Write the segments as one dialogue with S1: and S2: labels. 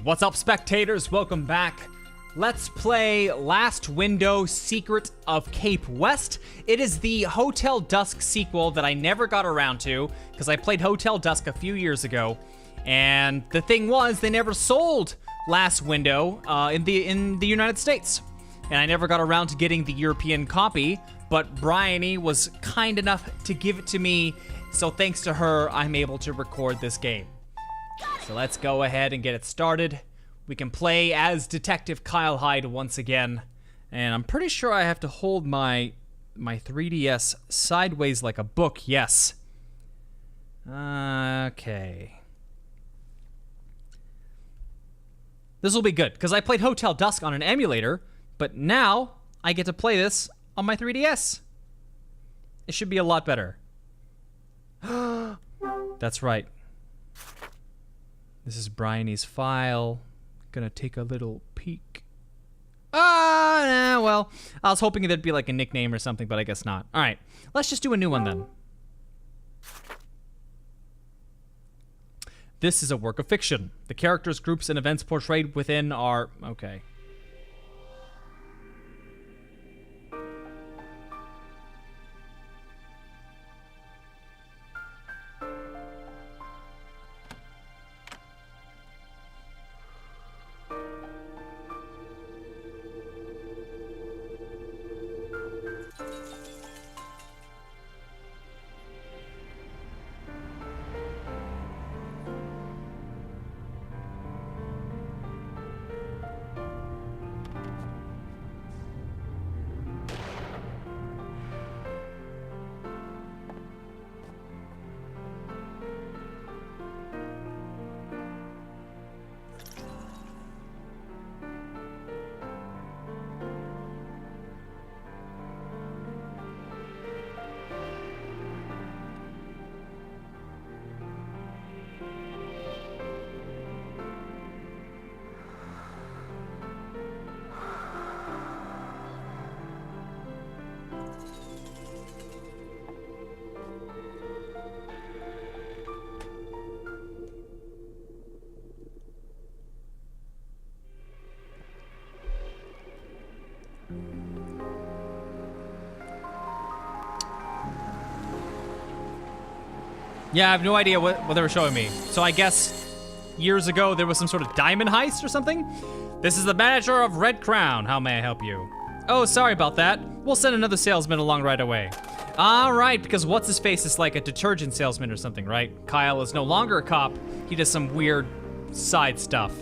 S1: What's up, spectators? Welcome back. Let's play Last Window Secret of Cape West. It is the Hotel Dusk sequel that I never got around to because I played Hotel Dusk a few years ago. And the thing was, they never sold Last Window in the United States. And I never got around to getting the European copy, but Bryony was kind enough to give it to me. So thanks to her, I'm able to record this game. So let's go ahead and get it started. We can play as Detective Kyle Hyde once again. And I'm pretty sure I have to hold my 3DS sideways like a book, yes. Okay. This will be good, because I played Hotel Dusk on an emulator, but now I get to play this on my 3DS. It should be a lot better. That's right. This is Bryony's file. Gonna take a little peek. Well, I was hoping there'd be like a nickname or something, but I guess not. All right, let's just do a new one then. This is a work of fiction. The characters, groups, and events portrayed within are... Okay. Yeah, I have no idea what they were showing me. So I guess years ago there was some sort of diamond heist or something? This is the manager of Red Crown. How may I help you? Oh, sorry about that. We'll send another salesman along right away. All right, because what's-his-face is like a detergent salesman or something, right? Kyle is no longer a cop. He does some weird side stuff.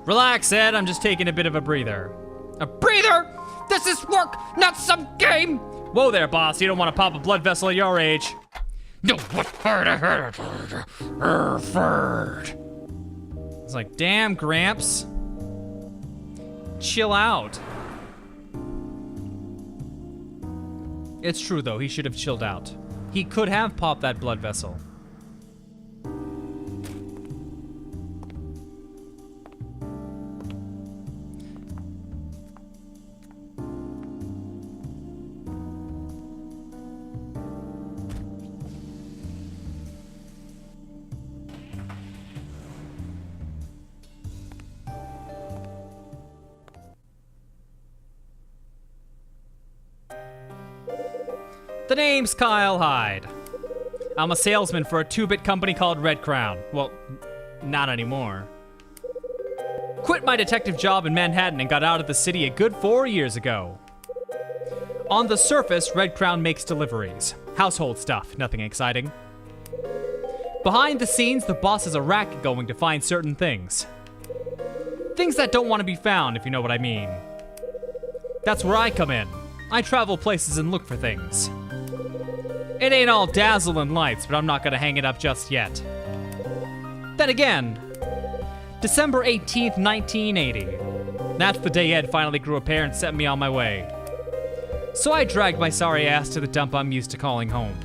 S1: Relax, Ed. I'm just taking a bit of a breather. A breather? This is work, not some game! Whoa there, boss. You don't want to pop a blood vessel at your age. No, what? It's like, damn, Gramps. Chill out. It's true, though. He should have chilled out. He could have popped that blood vessel. The name's Kyle Hyde. I'm a salesman for a 2-bit company called Red Crown. Well, not anymore. Quit my detective job in Manhattan and got out of the city a good 4 years ago. On the surface, Red Crown makes deliveries. Household stuff, nothing exciting. Behind the scenes, the boss has a racket going to find certain things. Things that don't want to be found, if you know what I mean. That's where I come in. I travel places and look for things. It ain't all dazzle and lights, but I'm not gonna hang it up just yet. Then again, December 18th, 1980. That's the day Ed finally grew a pair and sent me on my way. So I dragged my sorry ass to the dump I'm used to calling home.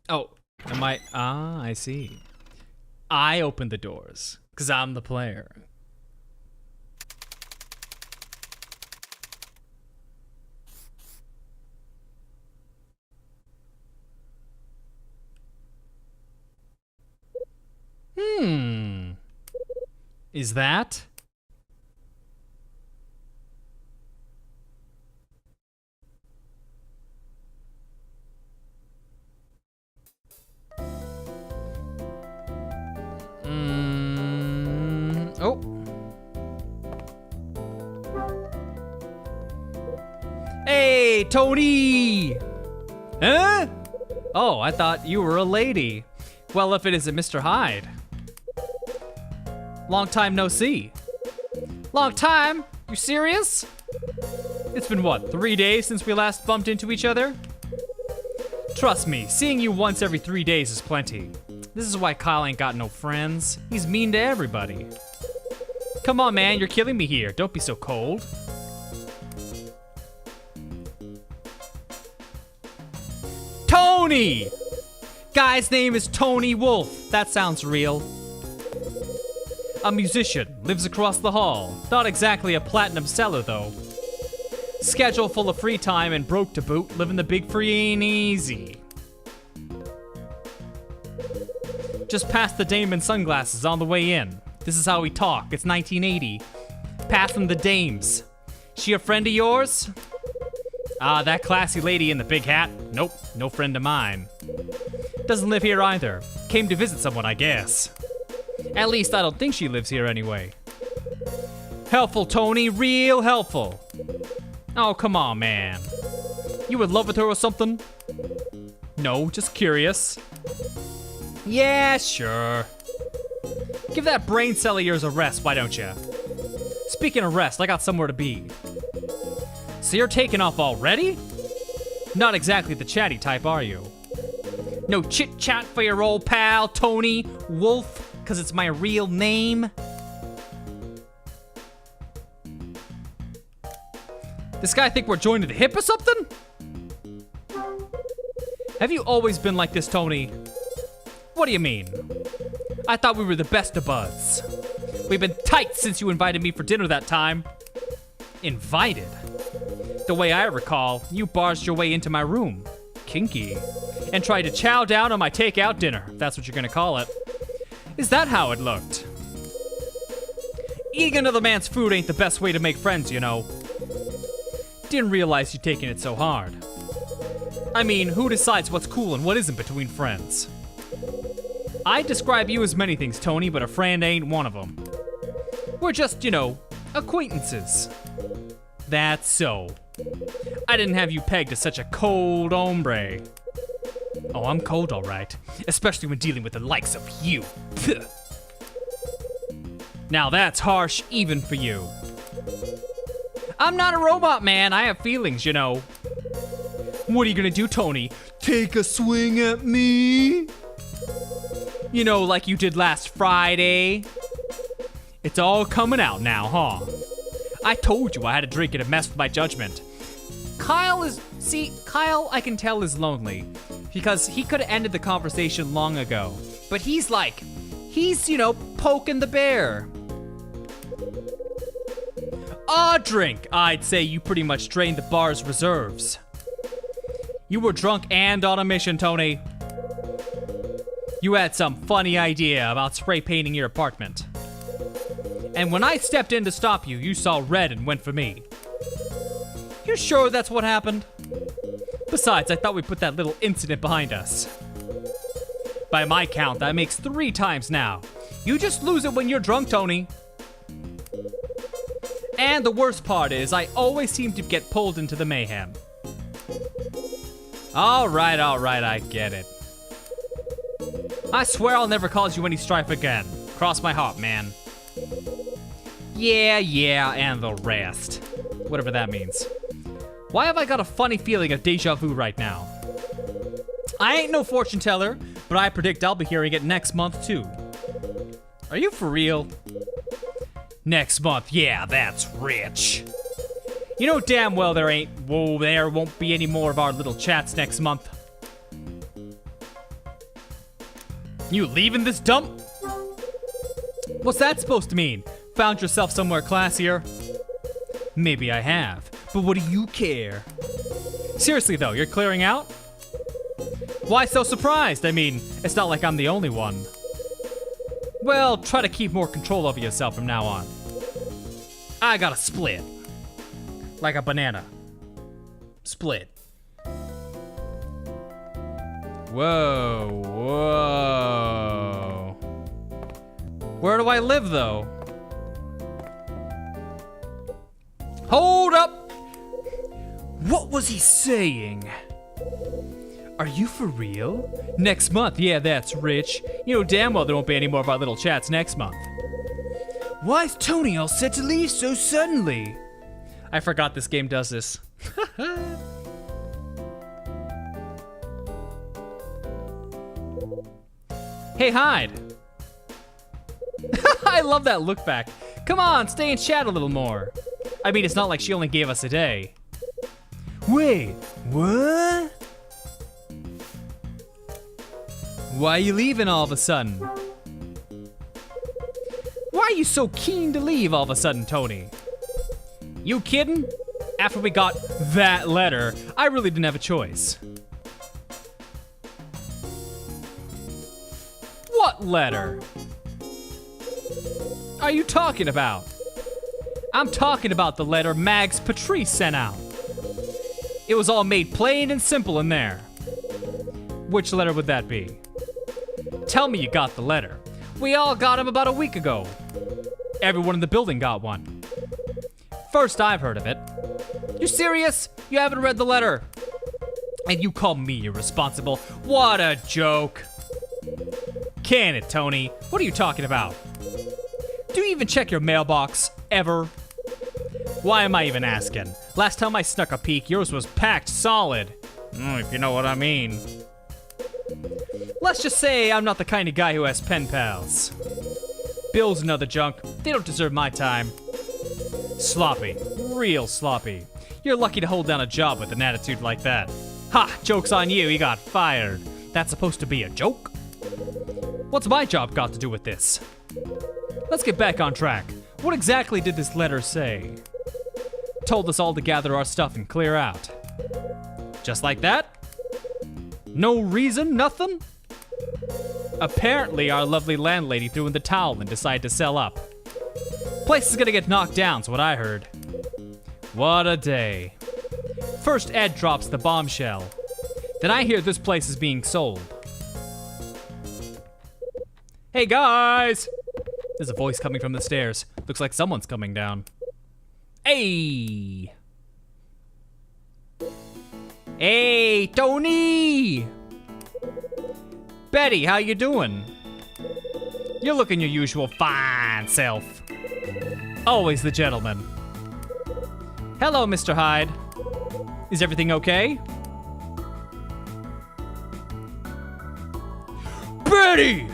S1: Oh, am I? Ah, I see. I open the doors, because I'm the player. Is that? Oh. Hey, Tony! Huh? Oh, I thought you were a lady. Well, if it isn't Mr. Hyde. Long time no see. Long time? You serious? It's been what, 3 days since we last bumped into each other? Trust me, seeing you once every 3 days is plenty. This is why Kyle ain't got no friends. He's mean to everybody. Come on, man, you're killing me here. Don't be so cold. Tony! Guy's name is Tony Wolf. That sounds real. A musician, lives across the hall. Not exactly a platinum seller, though. Schedule full of free time and broke to boot, living the big free and easy. Just past the dame in sunglasses on the way in. This is how we talk. It's 1980. Passing the dames. She a friend of yours? Ah, that classy lady in the big hat? Nope, no friend of mine. Doesn't live here either. Came to visit someone, I guess. At least I don't think she lives here anyway. Helpful, Tony, real helpful. Oh, come on, man. You in love with her or something? No, just curious. Yeah, sure. Give that brain cell of yours a rest, why don't you? Speaking of rest, I got somewhere to be. So you're taking off already? Not exactly the chatty type, are you? No chit-chat for your old pal, Tony Wolf, because it's my real name? This guy think we're joined at the hip or something? Have you always been like this, Tony? What do you mean? I thought we were the best of buds. We've been tight since you invited me for dinner that time. Invited? The way I recall, you barged your way into my room. Kinky. And tried to chow down on my takeout dinner, if that's what you're gonna call it. Is that how it looked? Eating another man's food ain't the best way to make friends, you know. Didn't realize you'd taken it so hard. I mean, who decides what's cool and what isn't between friends? I describe you as many things, Tony, but a friend ain't one of them. We're just, you know, acquaintances. That's so. I didn't have you pegged as such a cold hombre. Oh, I'm cold, all right. Especially when dealing with the likes of you. Pugh. Now that's harsh even for you. I'm not a robot, man. I have feelings, you know. What are you gonna do, Tony? Take a swing at me? You know, like you did last Friday? It's all coming out now, huh? I told you I had a drink and it messed with my judgment. Kyle, I can tell is lonely. Because he could have ended the conversation long ago. But he's, you know, poking the bear. A drink! I'd say you pretty much drained the bar's reserves. You were drunk and on a mission, Tony. You had some funny idea about spray painting your apartment. And when I stepped in to stop you, you saw red and went for me. You sure that's what happened? Besides, I thought we put that little incident behind us. By my count, that makes 3 times now. You just lose it when you're drunk, Tony. And the worst part is, I always seem to get pulled into the mayhem. All right, I get it. I swear I'll never cause you any strife again. Cross my heart, man. Yeah, and the rest. Whatever that means. Why have I got a funny feeling of deja vu right now? I ain't no fortune teller, but I predict I'll be hearing it next month too. Are you for real? Next month, yeah, that's rich. You know damn well there won't be any more of our little chats next month. You leaving this dump? What's that supposed to mean? Found yourself somewhere classier? Maybe I have, but what do you care? Seriously though, you're clearing out? Why so surprised? I mean, it's not like I'm the only one. Well, try to keep more control over yourself from now on. I gotta split. Like a banana. Split. Whoa, whoa. Where do I live though? Hold up! What was he saying? Are you for real? Next month, yeah, that's rich. You know damn well there won't be any more of our little chats next month. Why is Tony all set to leave so suddenly? I forgot this game does this. Hey, Hyde. I love that look back. Come on, stay and chat a little more. I mean, it's not like she only gave us a day. Wait, what? Why are you leaving all of a sudden? Why are you so keen to leave all of a sudden, Tony? You kidding? After we got that letter, I really didn't have a choice. What letter are you talking about? I'm talking about the letter Mags Patrice sent out. It was all made plain and simple in there. Which letter would that be? Tell me you got the letter. We all got him about a week ago. Everyone in the building got one. First I've heard of it. You serious? You haven't read the letter? And you call me irresponsible? What a joke. Can it, Tony? What are you talking about? Do you even check your mailbox? Ever? Why am I even asking? Last time I snuck a peek, yours was packed solid. If you know what I mean. Let's just say I'm not the kind of guy who has pen pals. Bills and other junk, they don't deserve my time. Sloppy. Real sloppy. You're lucky to hold down a job with an attitude like that. Ha! Joke's on you, you got fired. That's supposed to be a joke? What's my job got to do with this? Let's get back on track. What exactly did this letter say? Told us all to gather our stuff and clear out. Just like that? No reason, nothing? Apparently our lovely landlady threw in the towel and decided to sell up. Place is gonna get knocked down's what I heard. What a day. First Ed drops the bombshell. Then I hear this place is being sold. Hey guys! There's a voice coming from the stairs. Looks like someone's coming down. Hey! Hey, Tony! Betty, how you doing? You're looking your usual fine self. Always the gentleman. Hello, Mr. Hyde. Is everything okay? Betty!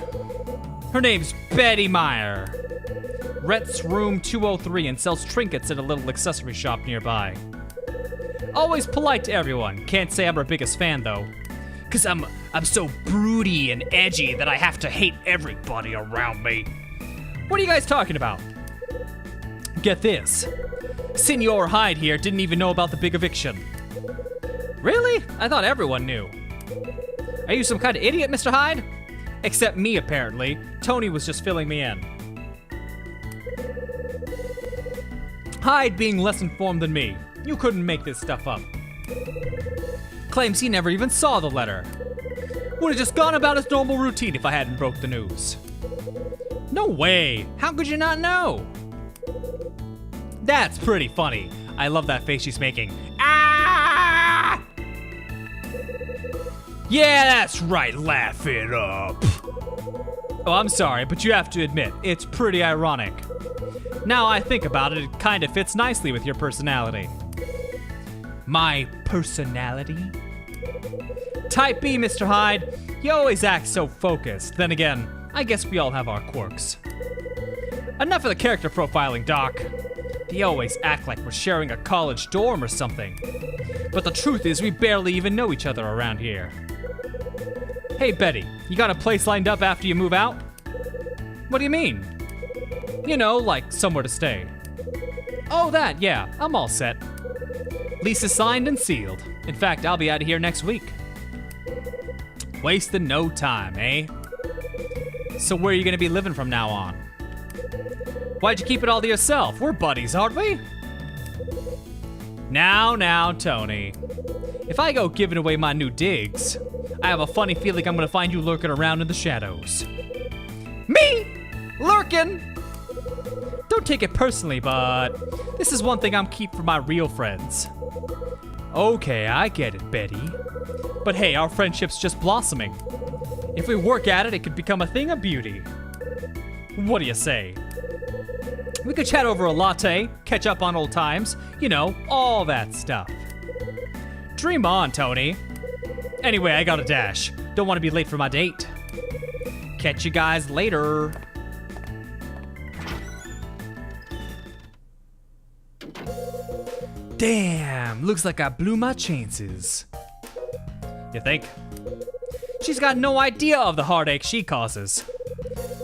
S1: Her name's Betty Meyer. Rents room 203 and sells trinkets at a little accessory shop nearby. Always polite to everyone. Can't say I'm her biggest fan though. Cause I'm so broody and edgy that I have to hate everybody around me. What are you guys talking about? Get this. Senor Hyde here didn't even know about the big eviction. Really? I thought everyone knew. Are you some kind of idiot, Mr. Hyde? Except me, apparently. Tony was just filling me in. Hyde being less informed than me. You couldn't make this stuff up. Claims he never even saw the letter. Would have just gone about his normal routine if I hadn't broke the news. No way! How could you not know? That's pretty funny. I love that face she's making. Ah! Yeah, that's right, laugh it up. Oh, I'm sorry, but you have to admit, it's pretty ironic. Now I think about it, it kind of fits nicely with your personality. My personality? Type B, Mr. Hyde. You always act so focused. Then again, I guess we all have our quirks. Enough of the character profiling, Doc. They always act like we're sharing a college dorm or something. But the truth is we barely even know each other around here. Hey, Betty, you got a place lined up after you move out? What do you mean? You know, like somewhere to stay. Oh, that, yeah, I'm all set. Lease is signed and sealed. In fact, I'll be out of here next week. Wasting no time, eh? So where are you gonna be living from now on? Why'd you keep it all to yourself? We're buddies, aren't we? Now, Tony. If I go giving away my new digs, I have a funny feeling I'm gonna find you lurking around in the shadows. Me? Lurking? Don't take it personally, but this is one thing I'm keeping for my real friends. Okay, I get it, Betty. But hey, our friendship's just blossoming. If we work at it, it could become a thing of beauty. What do you say? We could chat over a latte, catch up on old times, you know, all that stuff. Dream on, Tony. Anyway, I gotta dash. Don't want to be late for my date. Catch you guys later. Damn, looks like I blew my chances. You think? She's got no idea of the heartache she causes.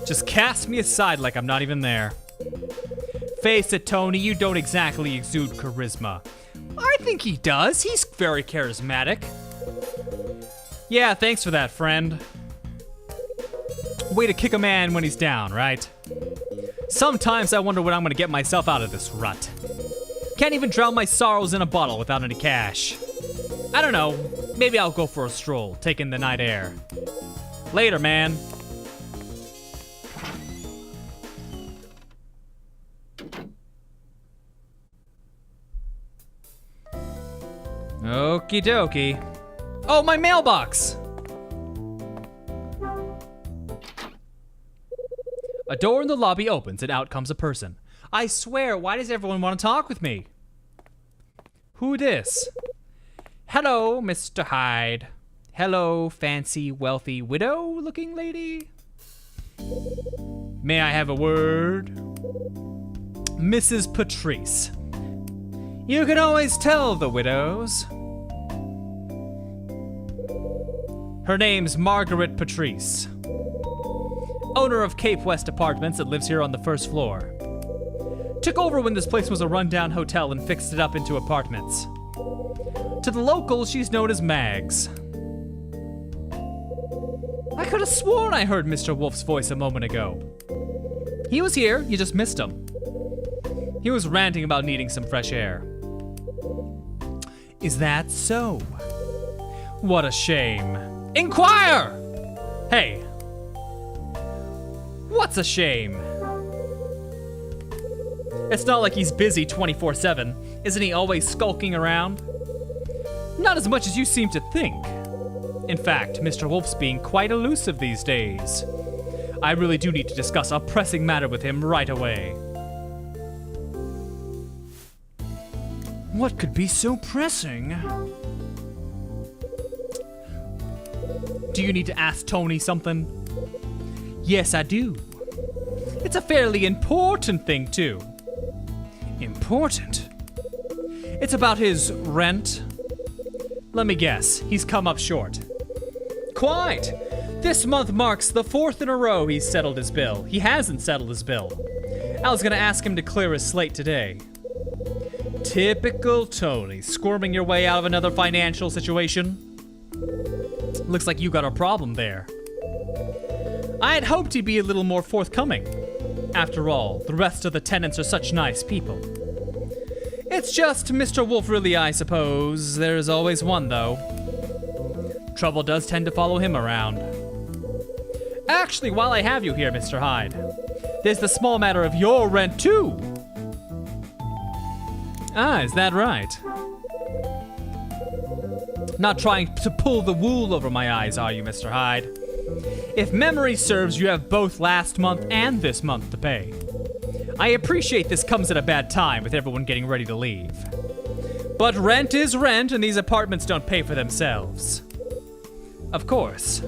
S1: Just cast me aside like I'm not even there. Face it, Tony, you don't exactly exude charisma. I think he does. He's very charismatic. Yeah, thanks for that, friend. Way to kick a man when he's down, right? Sometimes I wonder when I'm gonna get myself out of this rut. Can't even drown my sorrows in a bottle without any cash. I don't know, maybe I'll go for a stroll, take in the night air. Later, man. Okie dokie. Oh, my mailbox! A door in the lobby opens and out comes a person. I swear, why does everyone want to talk with me? Who dis? Hello, Mr. Hyde. Hello, fancy, wealthy, widow-looking lady. May I have a word? Mrs. Patrice. You can always tell the widows. Her name's Margaret Patrice. Owner of Cape West Apartments that lives here on the first floor. Took over when this place was a rundown hotel and fixed it up into apartments. To the locals, she's known as Mags. I could have sworn I heard Mr. Wolf's voice a moment ago. He was here, you just missed him. He was ranting about needing some fresh air. Is that so? What a shame. Inquire! Hey. What's a shame? It's not like he's busy 24/7. Isn't he always skulking around? Not as much as you seem to think. In fact, Mr. Wolf's being quite elusive these days. I really do need to discuss a pressing matter with him right away. What could be so pressing? Do you need to ask Tony something? Yes, I do. It's a fairly important thing, too. Important? It's about his rent. Let me guess, he's come up short. Quite! This month marks the 4th in a row he's settled his bill. He hasn't settled his bill. I was gonna ask him to clear his slate today. Typical Tony, squirming your way out of another financial situation. Looks like you got a problem there. I had hoped he'd be a little more forthcoming. After all, the rest of the tenants are such nice people. It's just Mr. Wolf really, I suppose. There's always one, though. Trouble does tend to follow him around. Actually, while I have you here, Mr. Hyde, there's the small matter of your rent, too. Ah, is that right? Not trying to pull the wool over my eyes, are you, Mr. Hyde? If memory serves, you have both last month and this month to pay. I appreciate this comes at a bad time with everyone getting ready to leave. But rent is rent, and these apartments don't pay for themselves. Of course.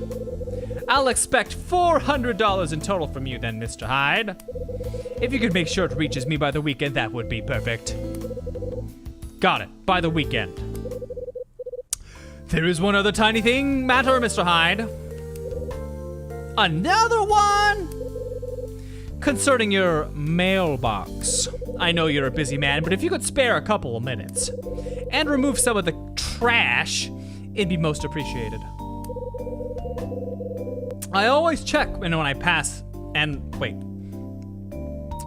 S1: I'll expect $400 in total from you then, Mr. Hyde. If you could make sure it reaches me by the weekend, that would be perfect. Got it, by the weekend. There is one other tiny matter, Mr. Hyde. Another one? concerning your mailbox. I know you're a busy man, but if you could spare a couple of minutes and remove some of the trash, it'd be most appreciated. I always check when I pass and wait.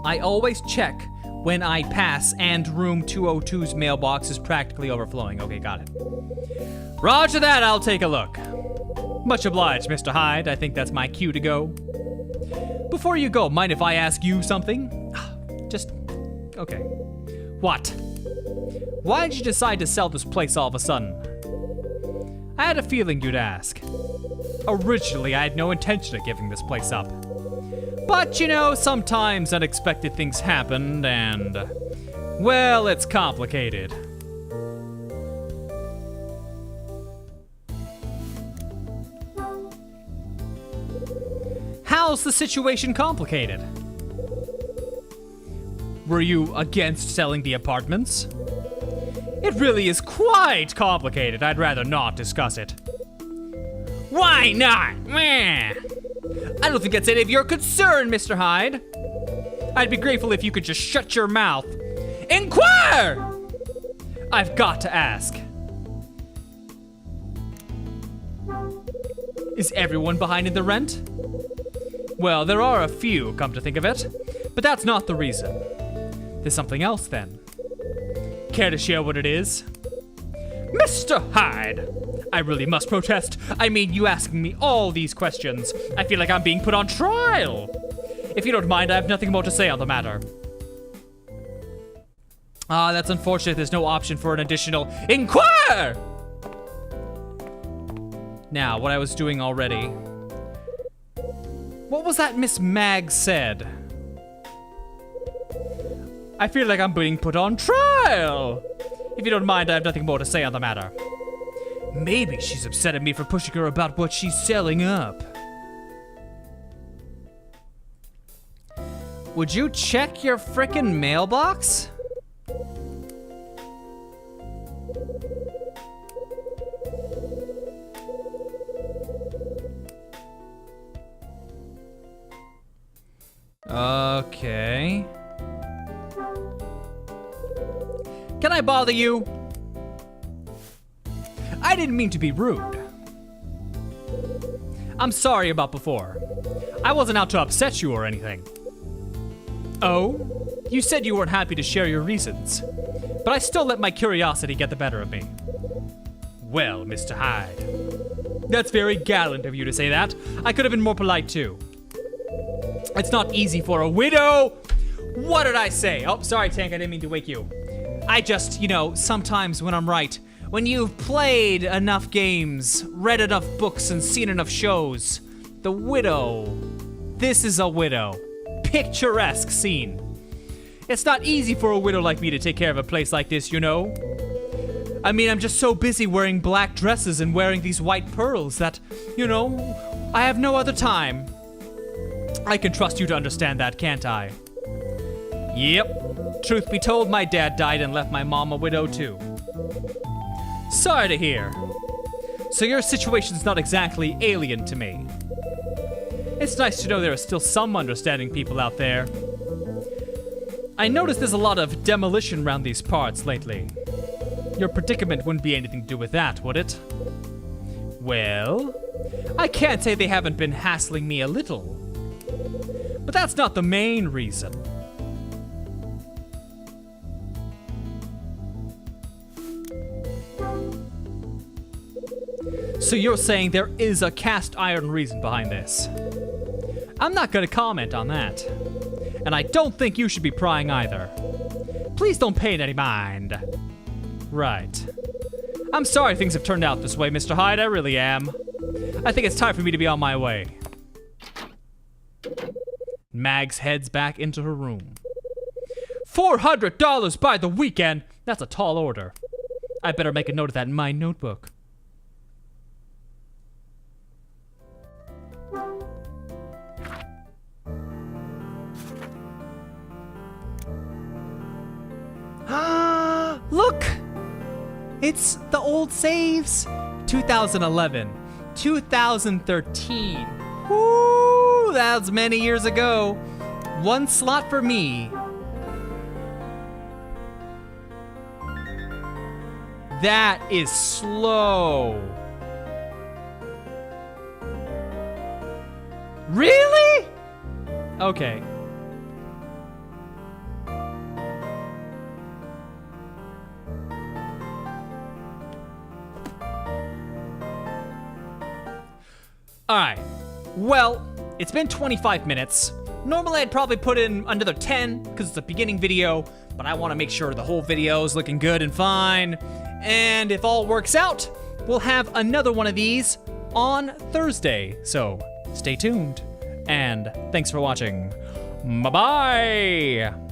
S1: I always check when I pass and room 202's mailbox is practically overflowing. Okay, got it. Roger that, I'll take a look. Much obliged, Mr. Hyde. I think that's my cue to go. Before you go, mind if I ask you something? Just, okay. What? Why did you decide to sell this place all of a sudden? I had a feeling you'd ask. Originally, I had no intention of giving this place up. But, you know, sometimes unexpected things happen and, well, it's complicated. How's the situation complicated? Were you against selling the apartments? It really is quite complicated. I'd rather not discuss it. Why not? Meh. I don't think that's any of your concern, Mr. Hyde. I'd be grateful if you could just shut your mouth. Inquire! I've got to ask. Is everyone behind in the rent? Well, there are a few, come to think of it. But that's not the reason. There's something else then. Care to share what it is? Mr. Hyde! I really must protest. I mean, you asking me all these questions. I feel like I'm being put on trial. If you don't mind, I have nothing more to say on the matter. Ah, that's unfortunate. There's no option for an additional inquire! Now, what I was doing already. What was that Miss Mag said? I feel like I'm being put on trial. If you don't mind, I have nothing more to say on the matter. Maybe she's upset at me for pushing her about what she's selling up. Would you check your frickin' mailbox? Okay. Can I bother you? I didn't mean to be rude. I'm sorry about before. I wasn't out to upset you or anything. Oh? You said you weren't happy to share your reasons, but I still let my curiosity get the better of me. Well, Mr. Hyde. That's very gallant of you to say that. I could have been more polite too. It's not easy for a widow. What did I say? Oh, sorry, Tank, I didn't mean to wake you. I just, you know, sometimes when I'm right, when you've played enough games, read enough books, and seen enough shows, the widow. This is a widow. Picturesque scene. It's not easy for a widow like me to take care of a place like this, you know? I mean, I'm just so busy wearing black dresses and wearing these white pearls that, you know, I have no other time. I can trust you to understand that, can't I? Yep. Truth be told, my dad died and left my mom a widow too. Sorry to hear. So your situation's not exactly alien to me. It's nice to know there are still some understanding people out there. I noticed there's a lot of demolition around these parts lately. Your predicament wouldn't be anything to do with that, would it? Well, I can't say they haven't been hassling me a little. But that's not the main reason. So you're saying there is a cast iron reason behind this? I'm not gonna comment on that. And I don't think you should be prying either. Please don't pay it any mind. Right. I'm sorry things have turned out this way, Mr. Hyde, I really am. I think it's time for me to be on my way. Mags heads back into her room. $400 by the weekend! That's a tall order. I better make a note of that in my notebook. Look! It's the old saves. 2011, 2013. Woo! That was many years ago. 1 slot for me. That is slow. Really? Okay. Alright. Well, it's been 25 minutes. Normally I'd probably put in another 10 because it's a beginning video, but I want to make sure the whole video is looking good and fine. And if all works out, we'll have another one of these on Thursday. So stay tuned, and thanks for watching. Bye-bye!